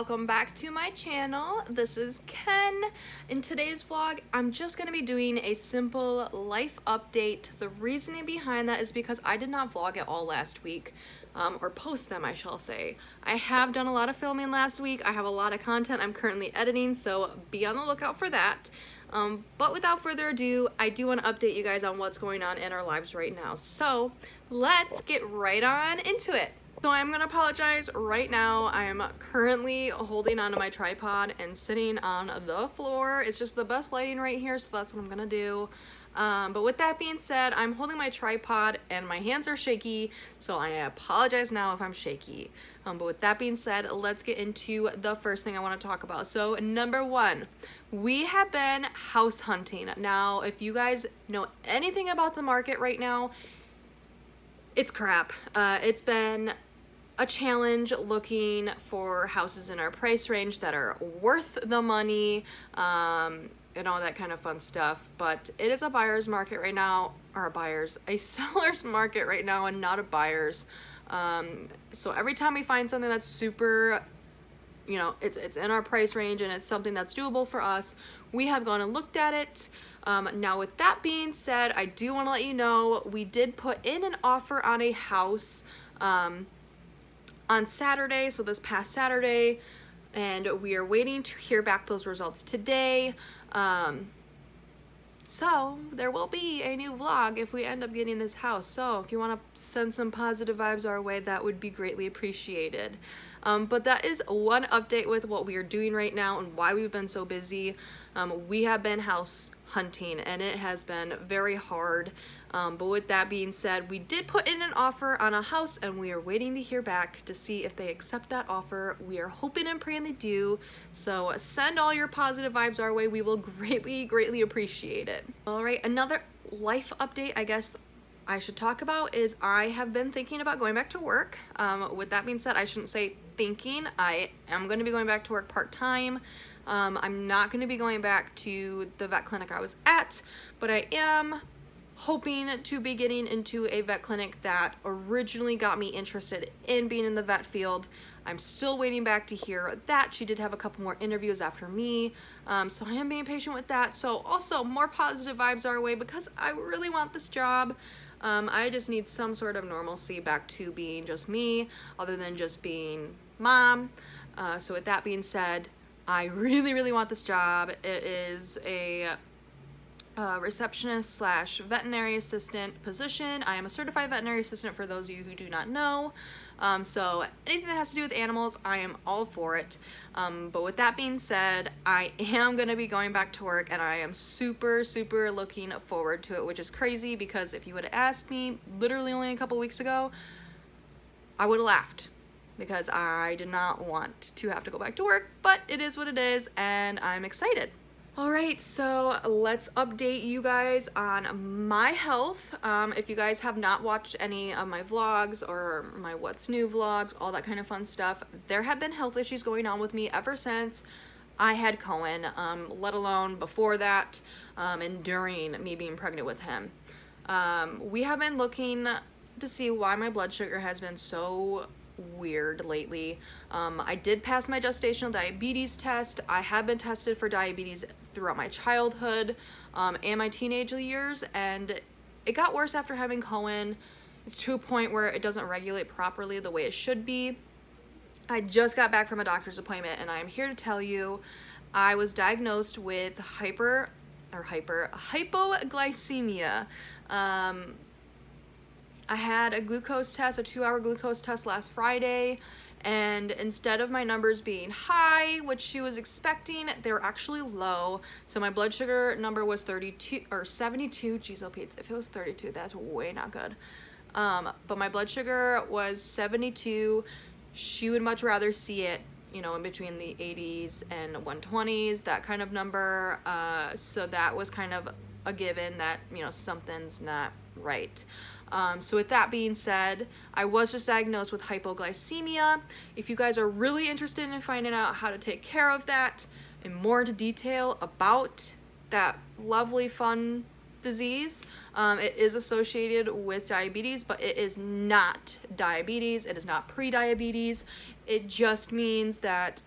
welcome back to my channel. This is Ken. In today's vlog, I'm just going to be doing a simple life update. The reasoning behind that is because I did not vlog at all last week, or post them, I shall say. I have done a lot of filming last week. I have a lot of content I'm currently editing, so be on the lookout for that. But without further ado, I do want to update you guys on what's going on in our lives right now. So let's get right on into it. So I'm going to apologize right now. I am currently holding onto my tripod and sitting on the floor. It's just the best lighting right here, so that's what I'm going to do. But with that being said, I'm holding my tripod and my hands are shaky, so I apologize now if I'm shaky. But with that being said, let's get into the first thing I want to talk about. So number one, we have been house hunting. Now, if you guys know anything about the market right now, it's crap. It's been a challenge looking for houses in our price range that are worth the money, and all that kind of fun stuff. But it is a buyer's market right now, or a seller's market right now, and not a buyer's. So every time we find something that's super, you know, it's in our price range and it's something that's doable for us, we have gone and looked at it. Now with that being said, I do want to let you know we did put in an offer on a house on Saturday, so this past Saturday, and we are waiting to hear back those results today. So there will be a new vlog if we end up getting this house. So if you want to send some positive vibes our way, that would be greatly appreciated. But that is one update with what we are doing right now and why we've been so busy. We have been house hunting and it has been very hard. But with that being said, we did put in an offer on a house and we are waiting to hear back to see if they accept that offer. We are hoping and praying they do. So send all your positive vibes our way. We will greatly appreciate it. All right, another life update I guess I should talk about is I have been thinking about going back to work. With that being said, I shouldn't say thinking. I am going to be going back to work part-time. I'm not going to be going back to the vet clinic I was at, but I am hoping to be getting into a vet clinic that originally got me interested in being in the vet field. I'm still waiting back to hear that. She did have a couple more interviews after me, so I am being patient with that. So also more positive vibes our way because I really want this job. I just need some sort of normalcy back to being just me, other than just being mom. So with that being said, I really want this job. It is a receptionist slash veterinary assistant position. I am a certified veterinary assistant for those of you who do not know. So anything that has to do with animals, I am all for it. But with that being said, I am going to be going back to work and I am super looking forward to it, which is crazy because if you would have asked me literally only a couple weeks ago, I would have laughed because I did not want to have to go back to work, but it is what it is and I'm excited. Alright, so let's update you guys on my health. If you guys have not watched any of my vlogs or my what's new vlogs, all that kind of fun stuff, there have been health issues going on with me ever since I had Cohen, let alone before that, and during me being pregnant with him. We have been looking to see why my blood sugar has been so weird lately. I did pass my gestational diabetes test. I have been tested for diabetes throughout my childhood and my teenage years, and it got worse after having Cohen. It's to a point where it doesn't regulate properly the way it should be. I just got back from a doctor's appointment and I'm here to tell you I was diagnosed with hypoglycemia. I had a glucose test, a 2-hour glucose test last Friday, and instead of my numbers being high, which she was expecting, they were actually low. So my blood sugar number was 32 or 72. Jeez, oh Pete, if it was 32, that's way not good. But my blood sugar was 72. She would much rather see it, you know, in between the 80s and 120s, that kind of number. So that was kind of a given that, you know, something's not right. So with that being said, I was just diagnosed with hypoglycemia. If you guys are really interested in finding out how to take care of that and more into detail about that lovely fun disease, it is associated with diabetes, but it is not diabetes. It is not pre-diabetes. It just means that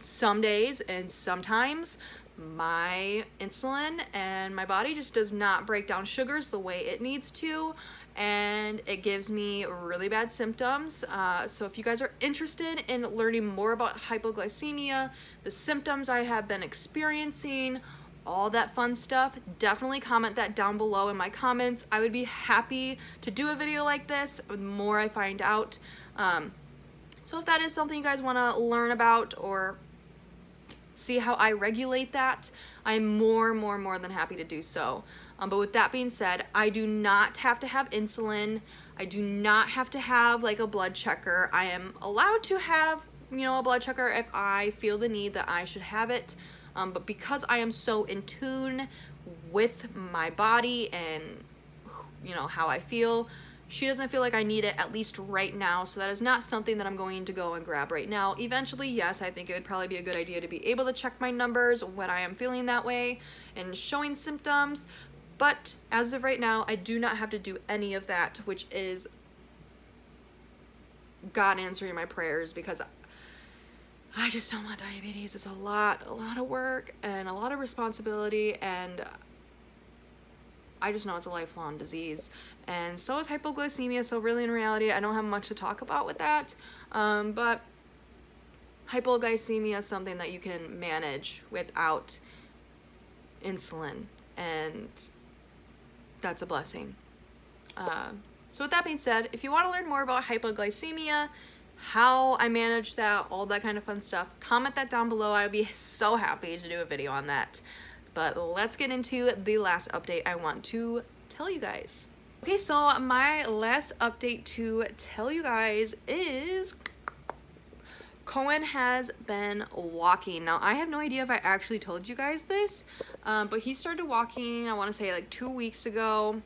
some days and sometimes my insulin and my body just does not break down sugars the way it needs to, and it gives me really bad symptoms. So if you guys are interested in learning more about hypoglycemia, the symptoms I have been experiencing, all that fun stuff, definitely comment that down below in my comments. I would be happy to do a video like this the more I find out. So if that is something you guys want to learn about or see how I regulate that, I'm more than happy to do so. But with that being said, I do not have to have insulin. I do not have to have like a blood checker. I am allowed to have, you know, a blood checker if I feel the need that I should have it. But because I am so in tune with my body and, you know, how I feel, she doesn't feel like I need it, at least right now. So that is not something that I'm going to go and grab right now. Eventually, yes, I think it would probably be a good idea to be able to check my numbers when I am feeling that way and showing symptoms. But as of right now, I do not have to do any of that, which is God answering my prayers, because I just don't want diabetes. It's a lot of work and a lot of responsibility, and I just know it's a lifelong disease. And so is hypoglycemia, so really in reality, I don't have much to talk about with that. But hypoglycemia is something that you can manage without insulin, and that's a blessing. So with that being said, if you want to learn more about hypoglycemia, how I manage that, all that kind of fun stuff, comment that down below. I would be so happy to do a video on that. But let's get into the last update I want to tell you guys. Okay, so my last update to tell you guys is Cohen has been walking. Now, I have no idea if I actually told you guys this, but he started walking, I want to say like 2 weeks ago,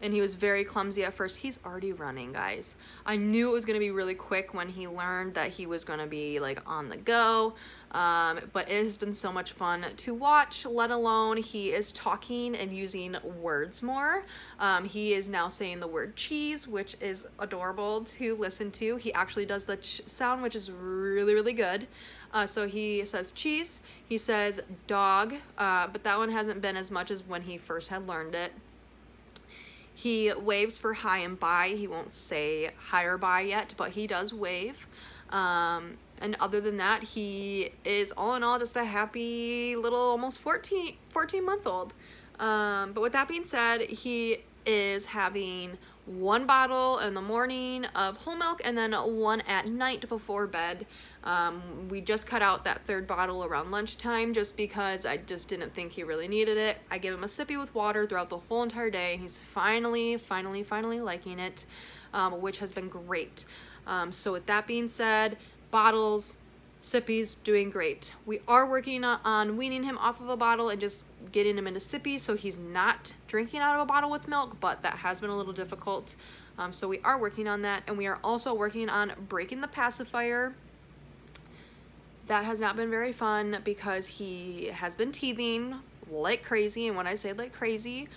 and he was very clumsy at first. He's already running, guys. I knew it was going to be really quick when he learned that he was going to be like on the go, but it has been so much fun to watch, let alone he is talking and using words more. He is now saying the word cheese, which is adorable to listen to. He actually does the ch sound, which is really good. So he says cheese, he says dog, but that one hasn't been as much as when he first had learned it. He waves for hi and bye. He won't say hi or bye yet, but he does wave. And other than that, he is all in all just a happy little almost 14-month-old. But with that being said, he is having 1 bottle in the morning of whole milk and then 1 at night before bed. We just cut out that 3rd bottle around lunchtime just because I just didn't think he really needed it. I gave him a sippy with water throughout the whole entire day, and he's finally liking it, which has been great. So with that being said, bottles, sippies, doing great. We are working on weaning him off of a bottle and just getting him into sippies so he's not drinking out of a bottle with milk, but that has been a little difficult. So we are working on that, and we are also working on breaking the pacifier. That has not been very fun because he has been teething like crazy, and when I say like crazy,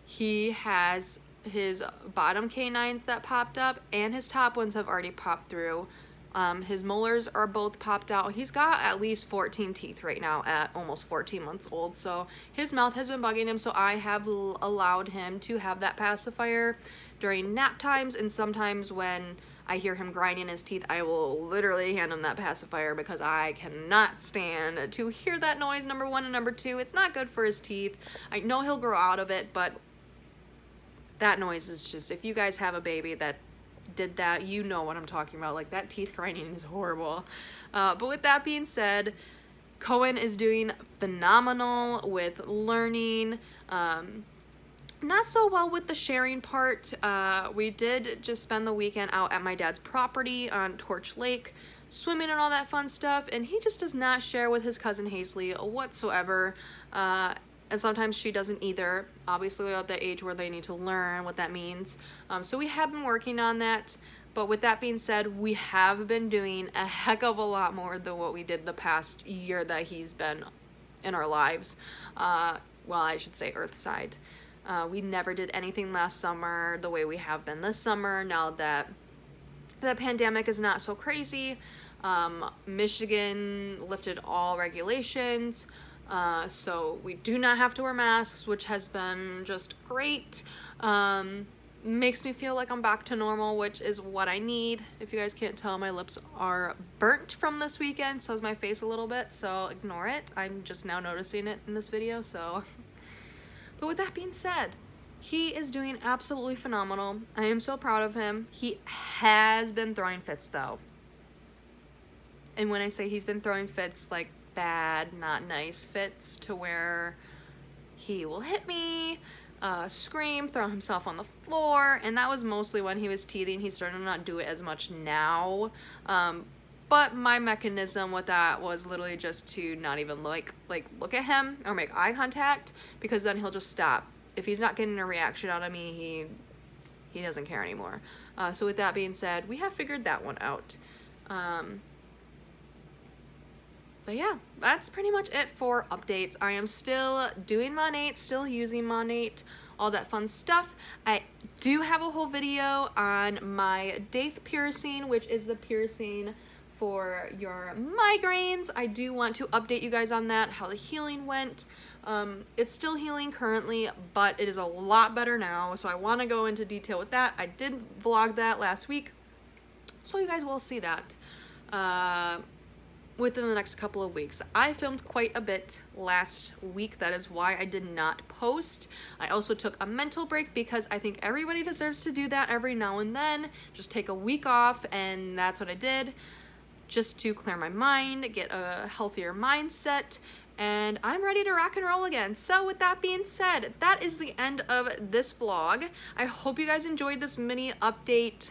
he has his bottom canines that popped up and his top ones have already popped through. His molars are both popped out. He's got at least 14 teeth right now at almost 14 months old, so his mouth has been bugging him, so I have allowed him to have that pacifier during nap times, and sometimes when I hear him grinding his teeth, I will literally hand him that pacifier because I cannot stand to hear that noise, number 1, and number 2, it's not good for his teeth. I know he'll grow out of it, but that noise is just, if you guys have a baby that did that, you know what I'm talking about. Like, that teeth grinding is horrible. But with that being said, Cohen is doing phenomenal with learning. Not so well with the sharing part. We did just spend the weekend out at my dad's property on Torch Lake, swimming and all that fun stuff, and he just does not share with his cousin Hazley whatsoever. And sometimes she doesn't either. Obviously, we're at the age where they need to learn what that means. So we have been working on that. But with that being said, we have been doing a heck of a lot more than what we did the past year that he's been in our lives. Well, I should say Earthside. We never did anything last summer the way we have been this summer, now that the pandemic is not so crazy. Michigan lifted all regulations, so we do not have to wear masks, which has been just great. Makes me feel like I'm back to normal, which is what I need. If you guys can't tell, my lips are burnt from this weekend, so is my face a little bit, so ignore it. I'm just now noticing it in this video, so. But with that being said, he is doing absolutely phenomenal. I am so proud of him. He has been throwing fits, though. And when I say he's been throwing fits, like bad, not nice fits, to where he will hit me, scream, throw himself on the floor, and that was mostly when he was teething. He's starting to not do it as much now, but my mechanism with that was literally just to not even look at him or make eye contact, because then he'll just stop. If he's not getting a reaction out of me, he doesn't care anymore. So with that being said, we have figured that one out. But yeah, that's pretty much it for updates. I am still doing Monate, still using Monate, all that fun stuff. I do have a whole video on my Daith piercing, which is the piercing for your migraines. I do want to update you guys on that, how the healing went. It's still healing currently, but it is a lot better now, so I want to go into detail with that. I did vlog that last week, so you guys will see that within the next couple of weeks. I filmed quite a bit last week. That is why I did not post. I also took a mental break because I think everybody deserves to do that every now and then. Just take a week off, and that's what I did, just to clear my mind, get a healthier mindset, and I'm ready to rock and roll again. So with that being said, that is the end of this vlog. I hope you guys enjoyed this mini update.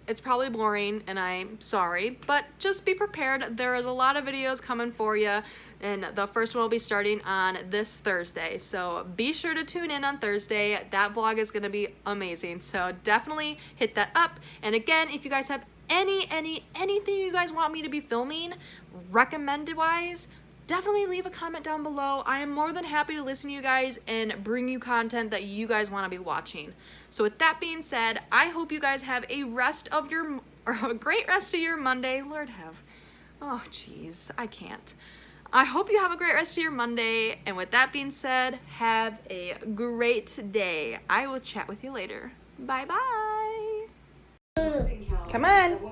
It's probably boring, and I'm sorry, but just be prepared. There is a lot of videos coming for you, and the first one will be starting on this Thursday, so be sure to tune in on Thursday. That vlog is going to be amazing, so definitely hit that up. And again, if you guys have anything you guys want me to be filming, recommended wise, definitely leave a comment down below. I am more than happy to listen to you guys and bring you content that you guys want to be watching. So with that being said, I hope you guys have a great rest of your Monday. Lord have, oh jeez, I can't. I hope you have a great rest of your Monday, and with that being said, have a great day. I will chat with you later. Bye bye. Come on. We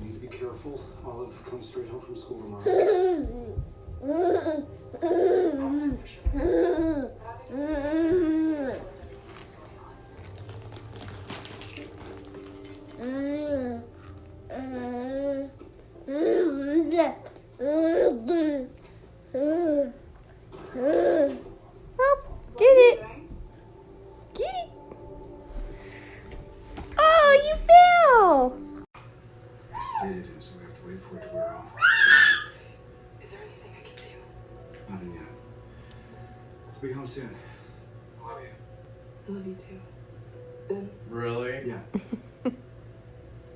need to be careful. Olive comes straight home from school tomorrow. Get it. Get it. Oh, you fell. I sedated him, so we have to wait for it to wear off. Is there anything I can do? Nothing yet. We'll be home soon. I love you. I love you too. Ben, Really? Yeah.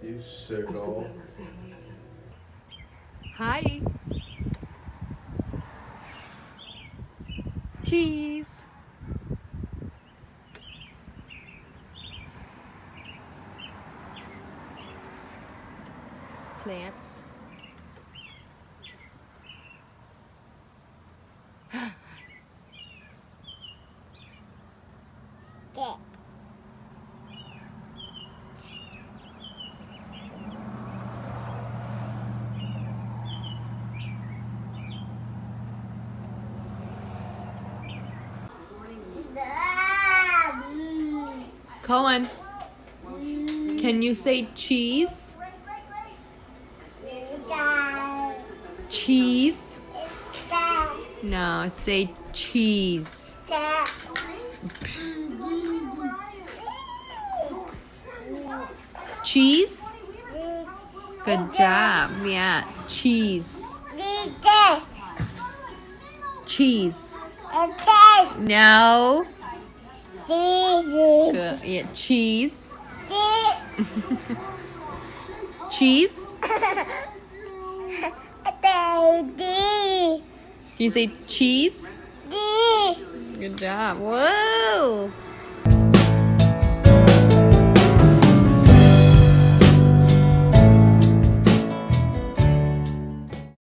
You I'm so glad sicko. we're family. Hi. Cheese. Plants. Cohen, can you say cheese? Cheese? No, say cheese. Cheese? Good job. Yeah, cheese. Cheese. No. Good. Yeah, cheese. Cheese? Can you say cheese? Good job. What?